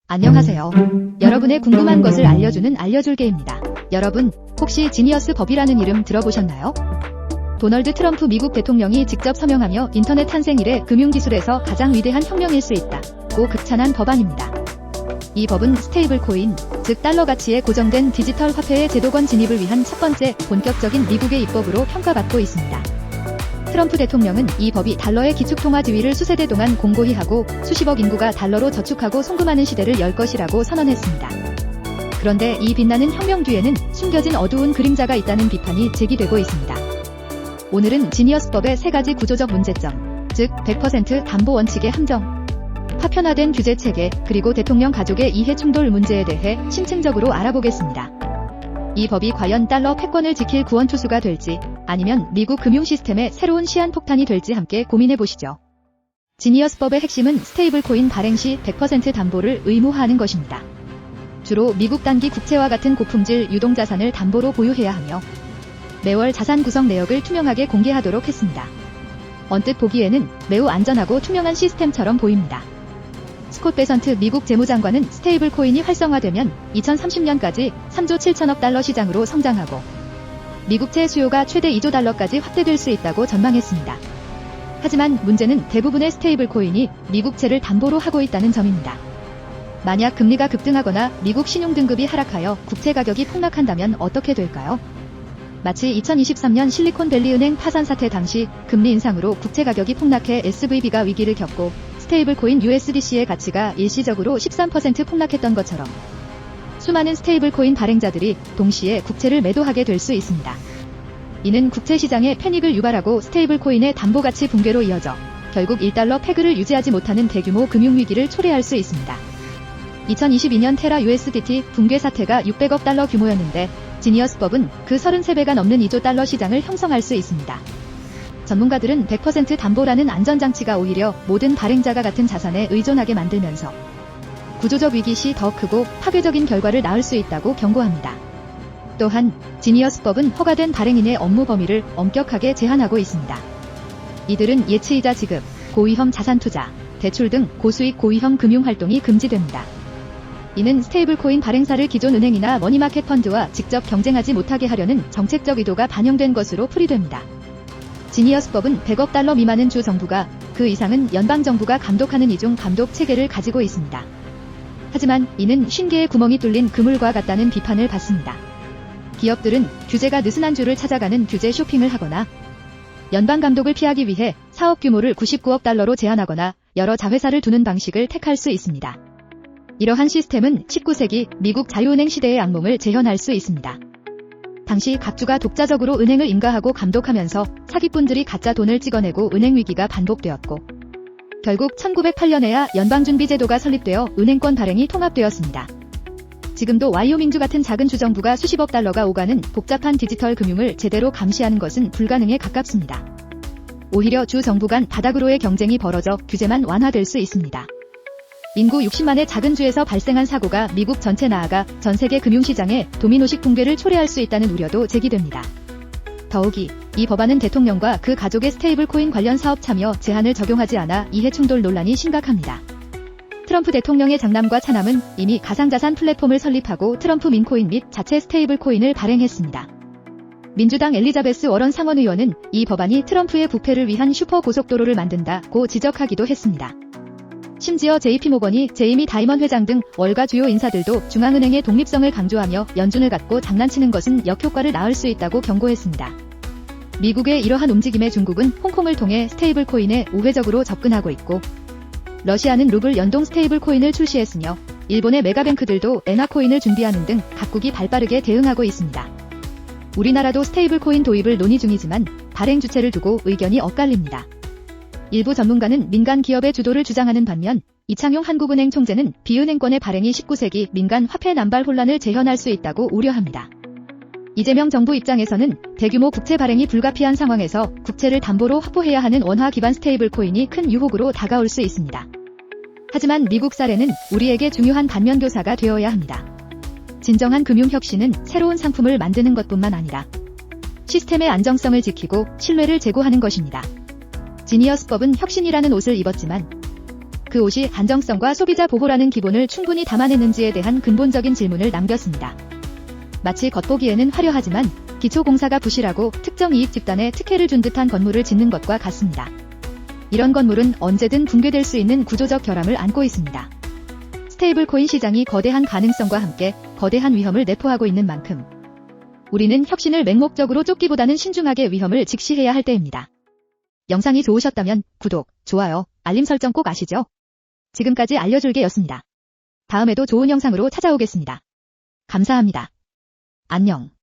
안녕하세요. 여러분의 궁금한 것을 알려주는 알려줄게입니다. 여러분, 혹시 지니어스 법이라는 이름 들어보셨나요? 도널드 트럼프 미국 대통령이 직접 서명하며 인터넷 탄생 이래 금융기술에서 가장 위대한 혁명일 수 있다고 극찬한 법안입니다. 이 법은 스테이블 코인, 즉 달러 가치에 고정된 디지털 화폐의 제도권 진입을 위한 첫 번째 본격적인 미국의 입법으로 평가받고 있습니다. 트럼프 대통령은 이 법이 달러의 기축통화 지위를 수세대 동안 공고히 하고 수십억 인구가 달러로 저축하고 송금하는 시대를 열 것이라고 선언했습니다. 그런데 이 빛나는 혁명 뒤에는 숨겨진 어두운 그림자가 있다는 비판이 제기되고 있습니다. 오늘은 지니어스법의 세 가지 구조적 문제점, 즉 100% 담보 원칙의 함정, 파편화된 규제 체계, 그리고 대통령 가족의 이해 충돌 문제에 대해 심층적으로 알아보겠습니다. 이 법이 과연 달러 패권을 지킬 구원투수가 될지, 아니면 미국 금융 시스템의 새로운 시한폭탄이 될지 함께 고민해보시죠. 지니어스법의 핵심은 스테이블 코인 발행 시 100% 담보를 의무화하는 것입니다. 주로 미국 단기 국채와 같은 고품질 유동자산을 담보로 보유해야 하며 매월 자산 구성 내역을 투명하게 공개하도록 했습니다. 언뜻 보기에는 매우 안전하고 투명한 시스템처럼 보입니다. 스콧 베선트 미국 재무장관은 스테이블 코인이 활성화되면 2030년까지 3조 7천억 달러 시장으로 성장하고 미국채 수요가 최대 2조 달러까지 확대될 수 있다고 전망했습니다. 하지만 문제는 대부분의 스테이블 코인이 미국채를 담보로 하고 있다는 점입니다. 만약 금리가 급등하거나 미국 신용등급이 하락하여 국채 가격이 폭락한다면 어떻게 될까요? 마치 2023년 실리콘밸리 은행 파산 사태 당시 금리 인상으로 국채 가격이 폭락해 SVB가 위기를 겪고 스테이블 코인 USDC의 가치가 일시적으로 13% 폭락했던 것처럼 수많은 스테이블 코인 발행자들이 동시에 국채를 매도하게 될 수 있습니다. 이는 국채 시장에 패닉을 유발하고 스테이블 코인의 담보 가치 붕괴로 이어져 결국 1달러 패그를 유지하지 못하는 대규모 금융위기를 초래할 수 있습니다. 2022년 테라 USDT 붕괴 사태가 600억 달러 규모였는데 지니어스법은 그 33배가 넘는 2조 달러 시장을 형성할 수 있습니다. 전문가들은 100% 담보라는 안전장치가 오히려 모든 발행자가 같은 자산에 의존하게 만들면서 구조적 위기 시 더 크고 파괴적인 결과를 낳을 수 있다고 경고합니다. 또한 지니어스법은 허가된 발행인의 업무 범위를 엄격하게 제한하고 있습니다. 이들은 예치이자 지급, 고위험 자산 투자, 대출 등 고수익 고위험 금융활동이 금지됩니다. 이는 스테이블코인 발행사를 기존 은행이나 머니마켓 펀드와 직접 경쟁하지 못하게 하려는 정책적 의도가 반영된 것으로 풀이됩니다. 지니어스법은 100억 달러 미만은 주 정부가, 그 이상은 연방정부가 감독하는 이중 감독 체계를 가지고 있습니다. 하지만 이는 50개의 구멍이 뚫린 그물과 같다는 비판을 받습니다. 기업들은 규제가 느슨한 주를 찾아가는 규제 쇼핑을 하거나 연방감독을 피하기 위해 사업 규모를 99억 달러로 제한하거나 여러 자회사를 두는 방식을 택할 수 있습니다. 이러한 시스템은 19세기 미국 자유은행 시대의 악몽을 재현할 수 있습니다. 당시 각 주가 독자적으로 은행을 임가하고 감독하면서 사기꾼들이 가짜 돈을 찍어내고 은행 위기가 반복되었고 결국 1908년에야 연방준비제도가 설립되어 은행권 발행이 통합되었습니다. 지금도 와이오밍주 같은 작은 주정부가 수십억 달러가 오가는 복잡한 디지털 금융을 제대로 감시하는 것은 불가능에 가깝습니다. 오히려 주 정부 간 바닥으로의 경쟁이 벌어져 규제만 완화될 수 있습니다. 인구 60만의 작은 주에서 발생한 사고가 미국 전체 나아가 전 세계 금융시장에 도미노식 붕괴를 초래할 수 있다는 우려도 제기됩니다. 더욱이 이 법안은 대통령과 그 가족의 스테이블 코인 관련 사업 참여 제한을 적용하지 않아 이해충돌 논란이 심각합니다. 트럼프 대통령의 장남과 차남은 이미 가상자산 플랫폼을 설립하고 트럼프 민코인 및 자체 스테이블 코인을 발행했습니다. 민주당 엘리자베스 워런 상원의원은 이 법안이 트럼프의 부패를 위한 슈퍼 고속도로를 만든다고 지적하기도 했습니다. 심지어 JP모건이 제이미 다이먼 회장 등 월가 주요 인사들도 중앙은행의 독립성을 강조하며 연준을 갖고 장난치는 것은 역효과를 낳을 수 있다고 경고했습니다. 미국의 이러한 움직임에 중국은 홍콩을 통해 스테이블 코인에 우회적으로 접근하고 있고 러시아는 루블 연동 스테이블 코인을 출시했으며 일본의 메가뱅크들도 엔화코인을 준비하는 등 각국이 발빠르게 대응하고 있습니다. 우리나라도 스테이블 코인 도입을 논의 중이지만 발행 주체를 두고 의견이 엇갈립니다. 일부 전문가는 민간 기업의 주도를 주장하는 반면 이창용 한국은행 총재는 비은행권의 발행이 19세기 민간 화폐 남발 혼란을 재현할 수 있다고 우려합니다. 이재명 정부 입장에서는 대규모 국채 발행이 불가피한 상황에서 국채를 담보로 확보해야 하는 원화 기반 스테이블 코인이 큰 유혹으로 다가올 수 있습니다. 하지만 미국 사례는 우리에게 중요한 반면 교사가 되어야 합니다. 진정한 금융 혁신은 새로운 상품을 만드는 것뿐만 아니라 시스템의 안정성을 지키고 신뢰를 제고하는 것입니다. 지니어스법은 혁신이라는 옷을 입었지만 그 옷이 안정성과 소비자 보호라는 기본을 충분히 담아내는지에 대한 근본적인 질문을 남겼습니다. 마치 겉보기에는 화려하지만 기초공사가 부실하고 특정 이익 집단에 특혜를 준 듯한 건물을 짓는 것과 같습니다. 이런 건물은 언제든 붕괴될 수 있는 구조적 결함을 안고 있습니다. 스테이블 코인 시장이 거대한 가능성과 함께 거대한 위험을 내포하고 있는 만큼 우리는 혁신을 맹목적으로 쫓기보다는 신중하게 위험을 직시해야 할 때입니다. 영상이 좋으셨다면 구독, 좋아요, 알림 설정 꼭 아시죠? 지금까지 알려줄게였습니다. 다음에도 좋은 영상으로 찾아오겠습니다. 감사합니다. 안녕.